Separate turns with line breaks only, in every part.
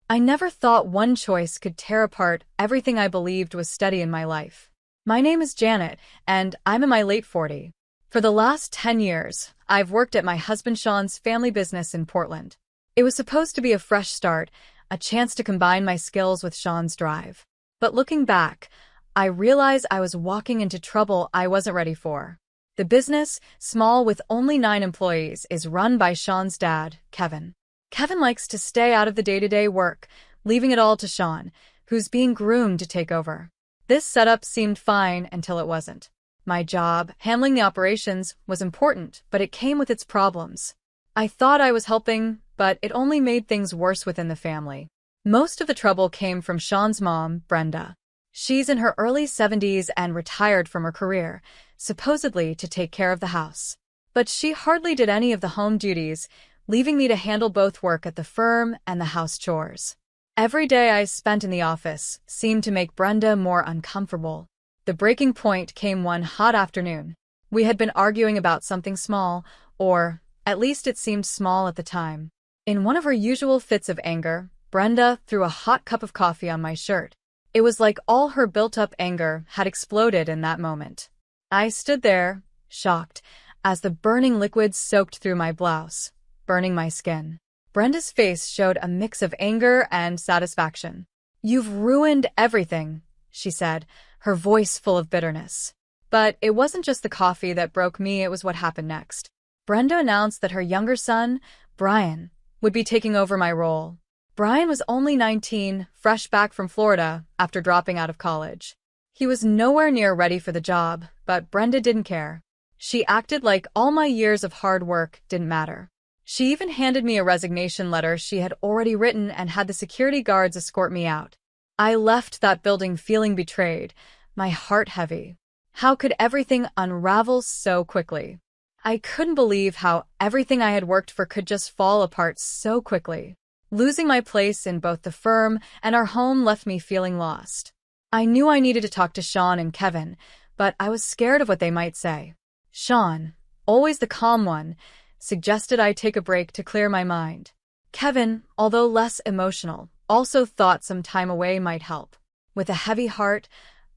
I never thought one choice could tear apart everything I believed was steady in my life. My name is Janet, and I'm in my late 40s. For the last 10 years, I've worked at my husband Sean's family business in Portland. It was supposed to be a fresh start, a chance to combine my skills with Sean's drive. But looking back, I realized I was walking into trouble I wasn't ready for. The business, small with only 9 employees, is run by Sean's dad, Kevin. Kevin likes to stay out of the day-to-day work, leaving it all to Sean, who's being groomed to take over. This setup seemed fine until it wasn't. My job, handling the operations, was important, but it came with its problems. I thought I was helping, but it only made things worse within the family. Most of the trouble came from Sean's mom, Brenda. She's in her early 70s and retired from her career, supposedly to take care of the house. But she hardly did any of the home duties, leaving me to handle both work at the firm and the house chores. Every day I spent in the office seemed to make Brenda more uncomfortable. The breaking point came one hot afternoon. We had been arguing about something small, or at least it seemed small at the time. In one of her usual fits of anger, Brenda threw a hot cup of coffee on my shirt. It was like all her built-up anger had exploded in that moment. I stood there, shocked, as the burning liquid soaked through my blouse, burning my skin. Brenda's face showed a mix of anger and satisfaction. "You've ruined everything," she said, her voice full of bitterness. But it wasn't just the coffee that broke me, it was what happened next. Brenda announced that her younger son, Brian, would be taking over my role. Brian was only 19, fresh back from Florida after dropping out of college. He was nowhere near ready for the job, but Brenda didn't care. She acted like all my years of hard work didn't matter. She even handed me a resignation letter she had already written and had the security guards escort me out. I left that building feeling betrayed, my heart heavy. How could everything unravel so quickly? I couldn't believe how everything I had worked for could just fall apart so quickly. Losing my place in both the firm and our home left me feeling lost. I knew I needed to talk to Sean and Kevin, but I was scared of what they might say. Sean, always the calm one, suggested I take a break to clear my mind. Kevin, although less emotional, also thought some time away might help. With a heavy heart,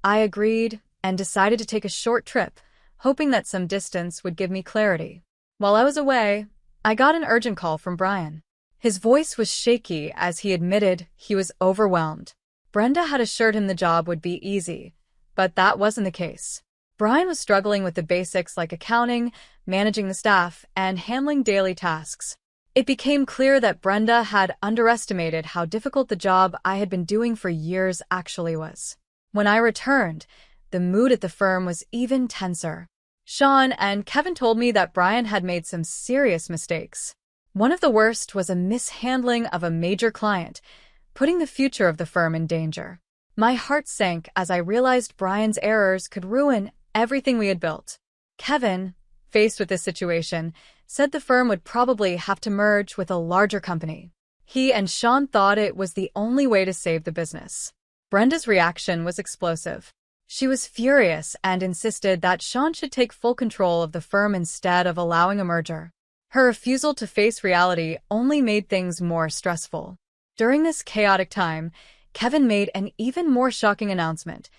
I agreed and decided to take a short trip, hoping that some distance would give me clarity. While I was away, I got an urgent call from Brian. His voice was shaky as he admitted he was overwhelmed. Brenda had assured him the job would be easy, but that wasn't the case. Brian was struggling with the basics like accounting, managing the staff, and handling daily tasks. It became clear that Brenda had underestimated how difficult the job I had been doing for years actually was. When I returned, the mood at the firm was even tenser. Sean and Kevin told me that Brian had made some serious mistakes. One of the worst was a mishandling of a major client, putting the future of the firm in danger. My heart sank as I realized Brian's errors could ruin everything we had built. Kevin, faced with this situation, said the firm would probably have to merge with a larger company. He and Sean thought it was the only way to save the business. Brenda's reaction was explosive. She was furious and insisted that Sean should take full control of the firm instead of allowing a merger. Her refusal to face reality only made things more stressful. During this chaotic time, Kevin made an even more shocking announcement.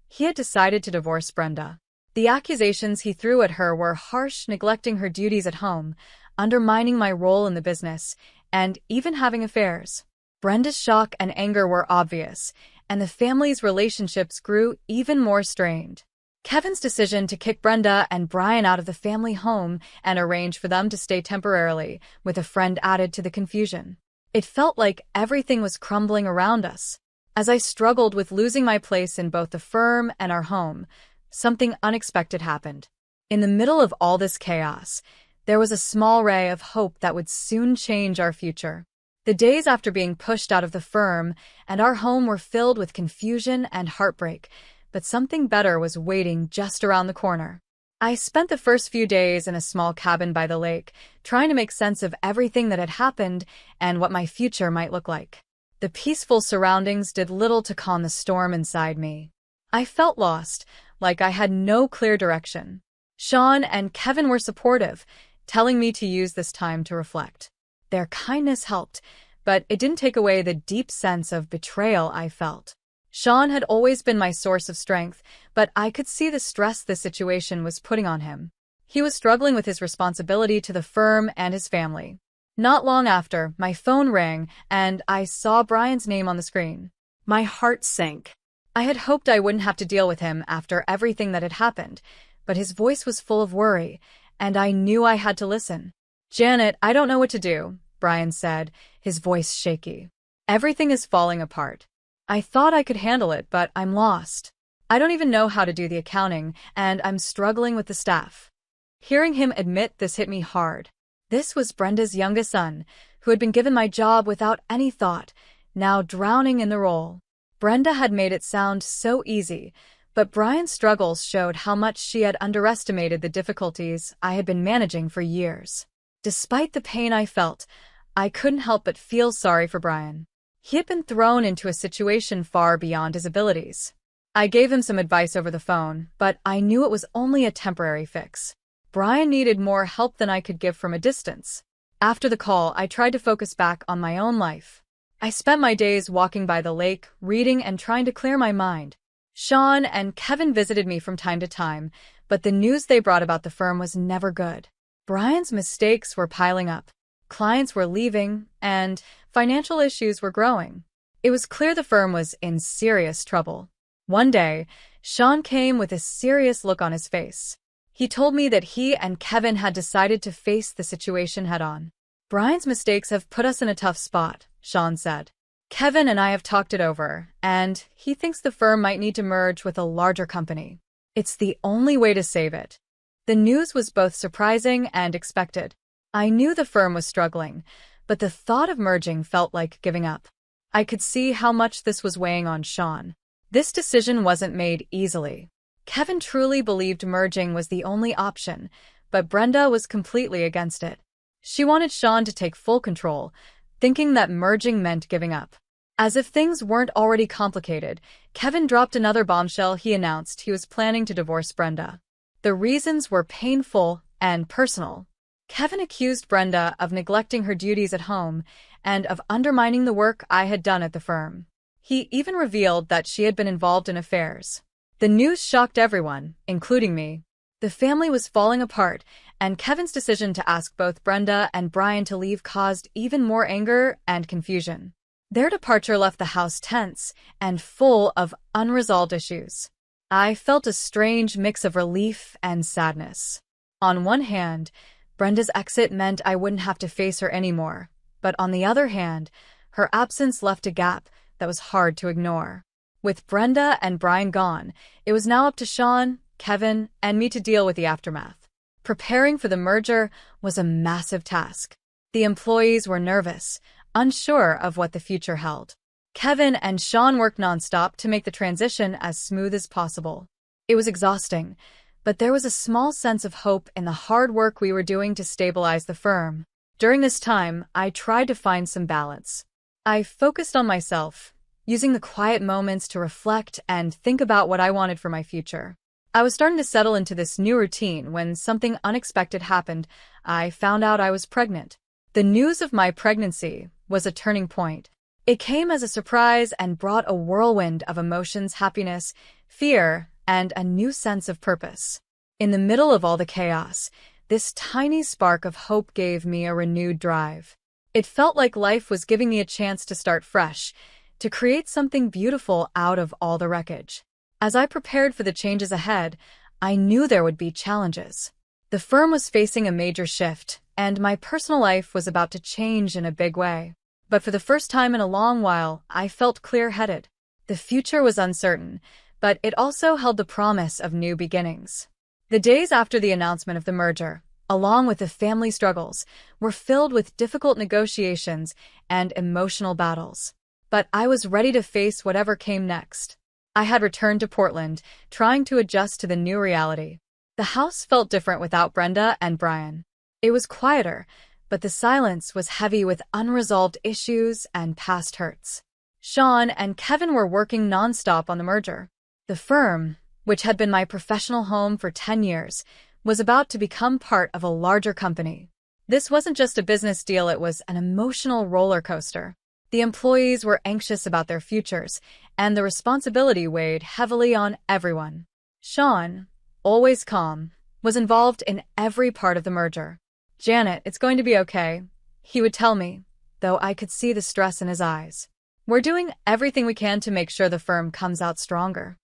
He had decided to divorce Brenda. The accusations he threw at her were harsh, neglecting her duties at home, undermining my role in the business, and even having affairs. Brenda's shock and anger were obvious, and the family's relationships grew even more strained. Kevin's decision to kick Brenda and Brian out of the family home and arrange for them to stay temporarily with a friend added to the confusion. It felt like everything was crumbling around us. As I struggled with losing my place in both the firm and our home, something unexpected happened. In the middle of all this chaos, there was a small ray of hope that would soon change our future. The days after being pushed out of the firm and our home were filled with confusion and heartbreak, but something better was waiting just around the corner. I spent the first few days in a small cabin by the lake, trying to make sense of everything that had happened and what my future might look like. The peaceful surroundings did little to calm the storm inside me. I felt lost, like I had no clear direction. Sean and Kevin were supportive, telling me to use this time to reflect. Their kindness helped, but it didn't take away the deep sense of betrayal I felt. Sean had always been my source of strength, but I could see the stress this situation was putting on him. He was struggling with his responsibility to the firm and his family. Not long after, my phone rang, and I saw Brian's name on the screen. My heart sank. I had hoped I wouldn't have to deal with him after everything that had happened, but his voice was full of worry, and I knew I had to listen. "Janet, I don't know what to do," Brian said, his voice shaky. "Everything is falling apart. I thought I could handle it, but I'm lost. I don't even know how to do the accounting, and I'm struggling with the staff." Hearing him admit this hit me hard. This was Brenda's youngest son, who had been given my job without any thought, now drowning in the role. Brenda had made it sound so easy, but Brian's struggles showed how much she had underestimated the difficulties I had been managing for years. Despite the pain I felt, I couldn't help but feel sorry for Brian. He had been thrown into a situation far beyond his abilities. I gave him some advice over the phone, but I knew it was only a temporary fix. Brian needed more help than I could give from a distance. After the call, I tried to focus back on my own life. I spent my days walking by the lake, reading and trying to clear my mind. Sean and Kevin visited me from time to time, but the news they brought about the firm was never good. Brian's mistakes were piling up. Clients were leaving, and financial issues were growing. It was clear the firm was in serious trouble. One day, Sean came with a serious look on his face. He told me that he and Kevin had decided to face the situation head-on. "Brian's mistakes have put us in a tough spot," Sean said. "Kevin and I have talked it over, and he thinks the firm might need to merge with a larger company. It's the only way to save it." The news was both surprising and expected. I knew the firm was struggling, but the thought of merging felt like giving up. I could see how much this was weighing on Sean. This decision wasn't made easily. Kevin truly believed merging was the only option, but Brenda was completely against it. She wanted Sean to take full control, thinking that merging meant giving up. As if things weren't already complicated, Kevin dropped another bombshell. He announced he was planning to divorce Brenda. The reasons were painful and personal. Kevin accused Brenda of neglecting her duties at home and of undermining the work I had done at the firm. He even revealed that she had been involved in affairs. The news shocked everyone, including me. The family was falling apart, and Kevin's decision to ask both Brenda and Brian to leave caused even more anger and confusion. Their departure left the house tense and full of unresolved issues. I felt a strange mix of relief and sadness. On one hand, Brenda's exit meant I wouldn't have to face her anymore, but on the other hand, her absence left a gap that was hard to ignore. With Brenda and Brian gone, it was now up to Sean, Kevin, and me to deal with the aftermath. Preparing for the merger was a massive task. The employees were nervous, unsure of what the future held. Kevin and Sean worked nonstop to make the transition as smooth as possible. It was exhausting, but there was a small sense of hope in the hard work we were doing to stabilize the firm. During this time, I tried to find some balance. I focused on myself, using the quiet moments to reflect and think about what I wanted for my future. I was starting to settle into this new routine when something unexpected happened. I found out I was pregnant. The news of my pregnancy was a turning point. It came as a surprise and brought a whirlwind of emotions, happiness, fear, and a new sense of purpose. In the middle of all the chaos, this tiny spark of hope gave me a renewed drive. It felt like life was giving me a chance to start fresh, to create something beautiful out of all the wreckage. As I prepared for the changes ahead, I knew there would be challenges. The firm was facing a major shift, and my personal life was about to change in a big way. But for the first time in a long while, I felt clear-headed. The future was uncertain, but it also held the promise of new beginnings. The days after the announcement of the merger, along with the family struggles, were filled with difficult negotiations and emotional battles. But I was ready to face whatever came next. I had returned to Portland, trying to adjust to the new reality. The house felt different without Brenda and Brian. It was quieter, but the silence was heavy with unresolved issues and past hurts. Sean and Kevin were working nonstop on the merger. The firm, which had been my professional home for 10 years, was about to become part of a larger company. This wasn't just a business deal, it was an emotional roller coaster. The employees were anxious about their futures, and the responsibility weighed heavily on everyone. Sean, always calm, was involved in every part of the merger. "Janet, it's going to be okay," he would tell me, though I could see the stress in his eyes. "We're doing everything we can to make sure the firm comes out stronger."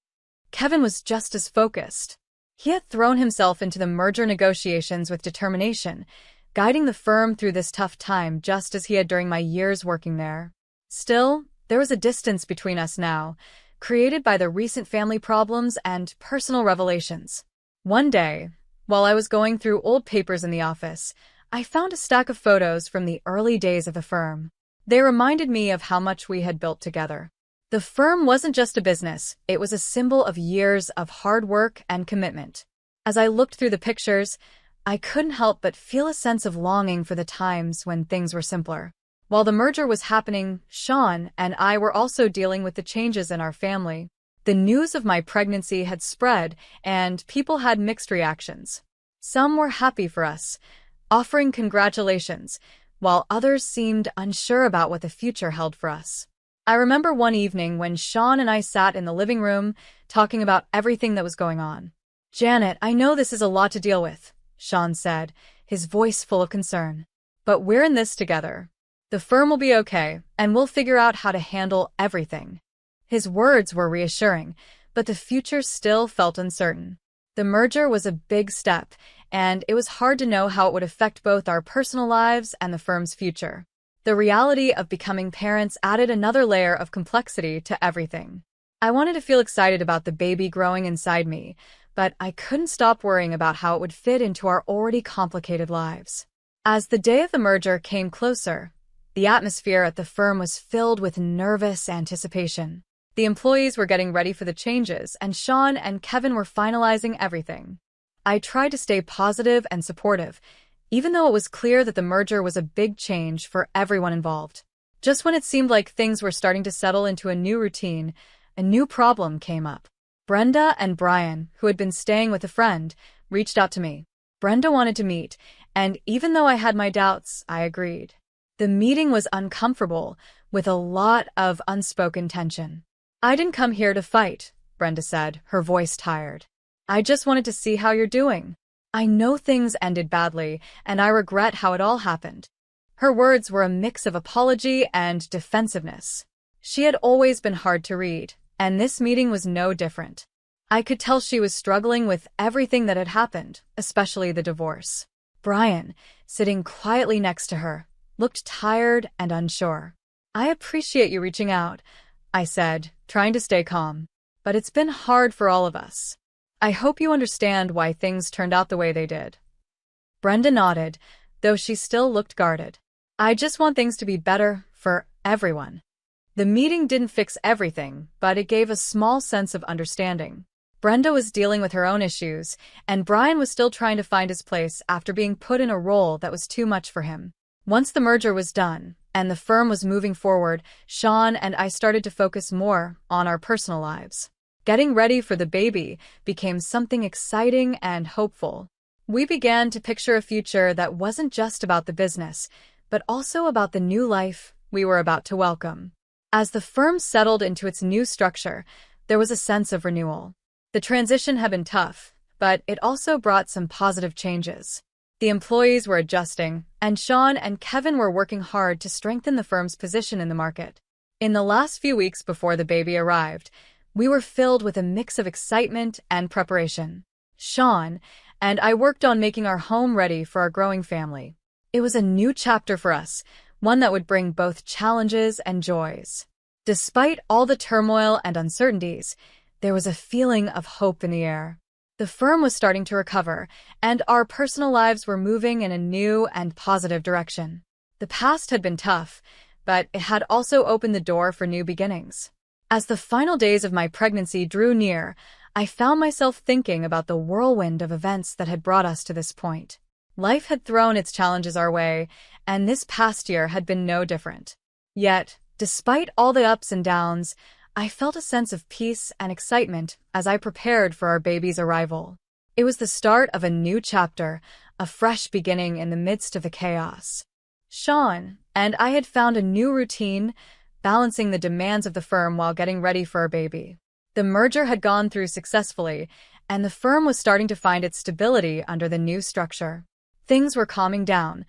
Kevin was just as focused. He had thrown himself into the merger negotiations with determination, guiding the firm through this tough time just as he had during my years working there. Still, there was a distance between us now, created by the recent family problems and personal revelations. One day, while I was going through old papers in the office, I found a stack of photos from the early days of the firm. They reminded me of how much we had built together. The firm wasn't just a business, it was a symbol of years of hard work and commitment. As I looked through the pictures, I couldn't help but feel a sense of longing for the times when things were simpler. While the merger was happening, Sean and I were also dealing with the changes in our family. The news of my pregnancy had spread, and people had mixed reactions. Some were happy for us, offering congratulations, while others seemed unsure about what the future held for us. I remember one evening when Sean and I sat in the living room, talking about everything that was going on. "Janet, I know this is a lot to deal with," Sean said, his voice full of concern. "But we're in this together. The firm will be okay, and we'll figure out how to handle everything." His words were reassuring, but the future still felt uncertain. The merger was a big step, and it was hard to know how it would affect both our personal lives and the firm's future. The reality of becoming parents added another layer of complexity to everything. I wanted to feel excited about the baby growing inside me, but I couldn't stop worrying about how it would fit into our already complicated lives. As the day of the merger came closer, the atmosphere at the firm was filled with nervous anticipation. The employees were getting ready for the changes, and Sean and Kevin were finalizing everything. I tried to stay positive and supportive, even though it was clear that the merger was a big change for everyone involved. Just when it seemed like things were starting to settle into a new routine, a new problem came up. Brenda and Brian, who had been staying with a friend, reached out to me. Brenda wanted to meet, and even though I had my doubts, I agreed. The meeting was uncomfortable, with a lot of unspoken tension. "I didn't come here to fight," Brenda said, her voice tired. "I just wanted to see how you're doing. I know things ended badly, and I regret how it all happened." Her words were a mix of apology and defensiveness. She had always been hard to read, and this meeting was no different. I could tell she was struggling with everything that had happened, especially the divorce. Brian, sitting quietly next to her, looked tired and unsure. "I appreciate you reaching out," I said, trying to stay calm. "But it's been hard for all of us. I hope you understand why things turned out the way they did." Brenda nodded, though she still looked guarded. "I just want things to be better for everyone." The meeting didn't fix everything, but it gave a small sense of understanding. Brenda was dealing with her own issues, and Brian was still trying to find his place after being put in a role that was too much for him. Once the merger was done, and the firm was moving forward, Sean and I started to focus more on our personal lives. Getting ready for the baby became something exciting and hopeful. We began to picture a future that wasn't just about the business, but also about the new life we were about to welcome. As the firm settled into its new structure, there was a sense of renewal. The transition had been tough, but it also brought some positive changes. The employees were adjusting, and Sean and Kevin were working hard to strengthen the firm's position in the market. In the last few weeks before the baby arrived, we were filled with a mix of excitement and preparation. Sean and I worked on making our home ready for our growing family. It was a new chapter for us, one that would bring both challenges and joys. Despite all the turmoil and uncertainties, there was a feeling of hope in the air. The firm was starting to recover, and our personal lives were moving in a new and positive direction. The past had been tough, but it had also opened the door for new beginnings. As the final days of my pregnancy drew near, I found myself thinking about the whirlwind of events that had brought us to this point. Life had thrown its challenges our way, and this past year had been no different. Yet, despite all the ups and downs, I felt a sense of peace and excitement as I prepared for our baby's arrival. It was the start of a new chapter, a fresh beginning in the midst of the chaos. Sean and I had found a new routine, balancing the demands of the firm while getting ready for our baby. The merger had gone through successfully, and the firm was starting to find its stability under the new structure. Things were calming down,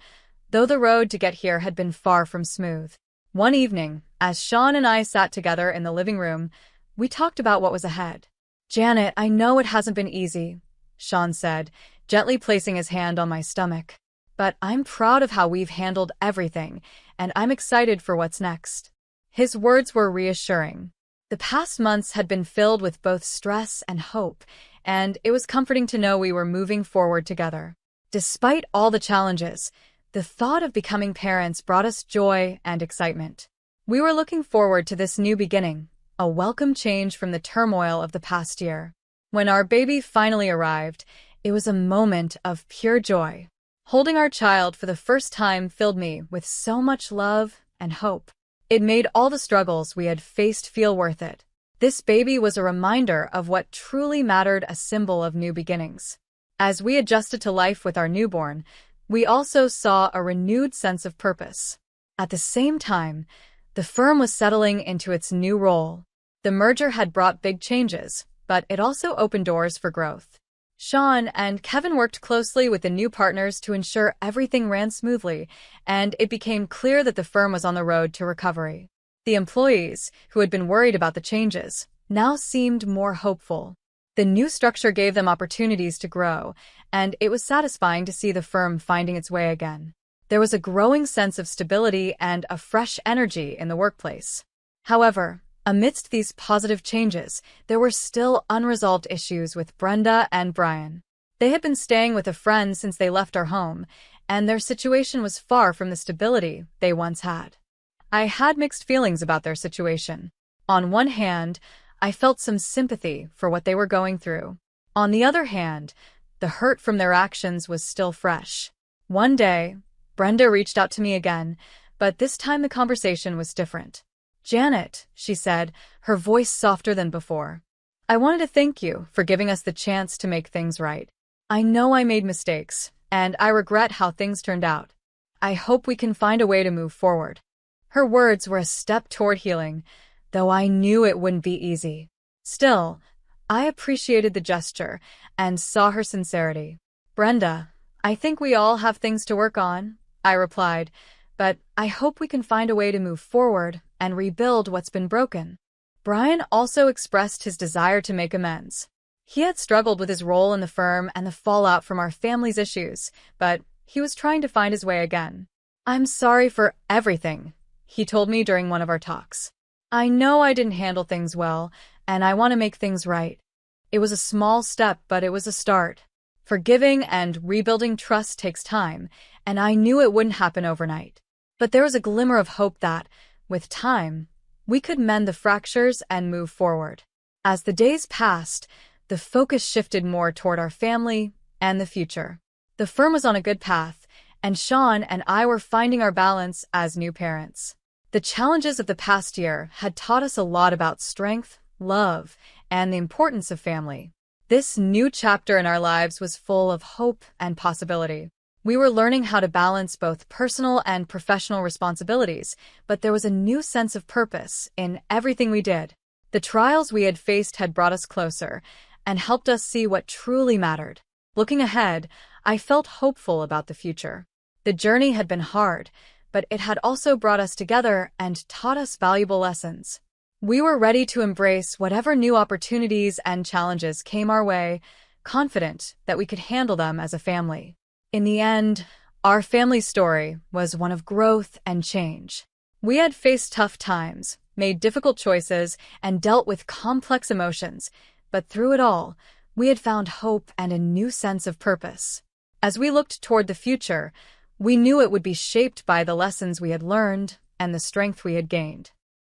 though the road to get here had been far from smooth. One evening, as Sean and I sat together in the living room, we talked about what was ahead. "Janet, I know it hasn't been easy," Sean said, gently placing his hand on my stomach. "But I'm proud of how we've handled everything, and I'm excited for what's next." His words were reassuring. The past months had been filled with both stress and hope, and it was comforting to know we were moving forward together. Despite all the challenges, the thought of becoming parents brought us joy and excitement. We were looking forward to this new beginning, a welcome change from the turmoil of the past year. When our baby finally arrived, it was a moment of pure joy. Holding our child for the first time filled me with so much love and hope. It made all the struggles we had faced feel worth it. This baby was a reminder of what truly mattered, a symbol of new beginnings. As we adjusted to life with our newborn, we also saw a renewed sense of purpose. At the same time, the firm was settling into its new role. The merger had brought big changes, but it also opened doors for growth. Sean and Kevin worked closely with the new partners to ensure everything ran smoothly, and it became clear that the firm was on the road to recovery. The employees, who had been worried about the changes, now seemed more hopeful. The new structure gave them opportunities to grow, and it was satisfying to see the firm finding its way again. There was a growing sense of stability and a fresh energy in the workplace. However, amidst these positive changes, there were still unresolved issues with Brenda and Brian. They had been staying with a friend since they left our home, and their situation was far from the stability they once had. I had mixed feelings about their situation. On one hand, I felt some sympathy for what they were going through. On the other hand, the hurt from their actions was still fresh. One day, Brenda reached out to me again, but this time the conversation was different. "Janet," she said, her voice softer than before. "I wanted to thank you for giving us the chance to make things right. I know I made mistakes, and I regret how things turned out. I hope we can find a way to move forward." Her words were a step toward healing, though I knew it wouldn't be easy. Still, I appreciated the gesture and saw her sincerity. "Brenda, I think we all have things to work on," I replied, "but I hope we can find a way to move forward and rebuild what's been broken." Brian also expressed his desire to make amends. He had struggled with his role in the firm and the fallout from our family's issues, but he was trying to find his way again. "I'm sorry for everything," he told me during one of our talks. "I know I didn't handle things well, and I want to make things right." It was a small step, but it was a start. Forgiving and rebuilding trust takes time, and I knew it wouldn't happen overnight. But there was a glimmer of hope that, with time, we could mend the fractures and move forward. As the days passed, the focus shifted more toward our family and the future. The firm was on a good path, and Sean and I were finding our balance as new parents. The challenges of the past year had taught us a lot about strength, love, and the importance of family. This new chapter in our lives was full of hope and possibility. We were learning how to balance both personal and professional responsibilities, but there was a new sense of purpose in everything we did. The trials we had faced had brought us closer and helped us see what truly mattered. Looking ahead, I felt hopeful about the future. The journey had been hard, but it had also brought us together and taught us valuable lessons. We were ready to embrace whatever new opportunities and challenges came our way, confident that we could handle them as a family. In the end, our family story was one of growth and change. We had faced tough times, made difficult choices, and dealt with complex emotions, but through it all, we had found hope and a new sense of purpose. As we looked toward the future, we knew it would be shaped by the lessons we had learned and the strength we had gained.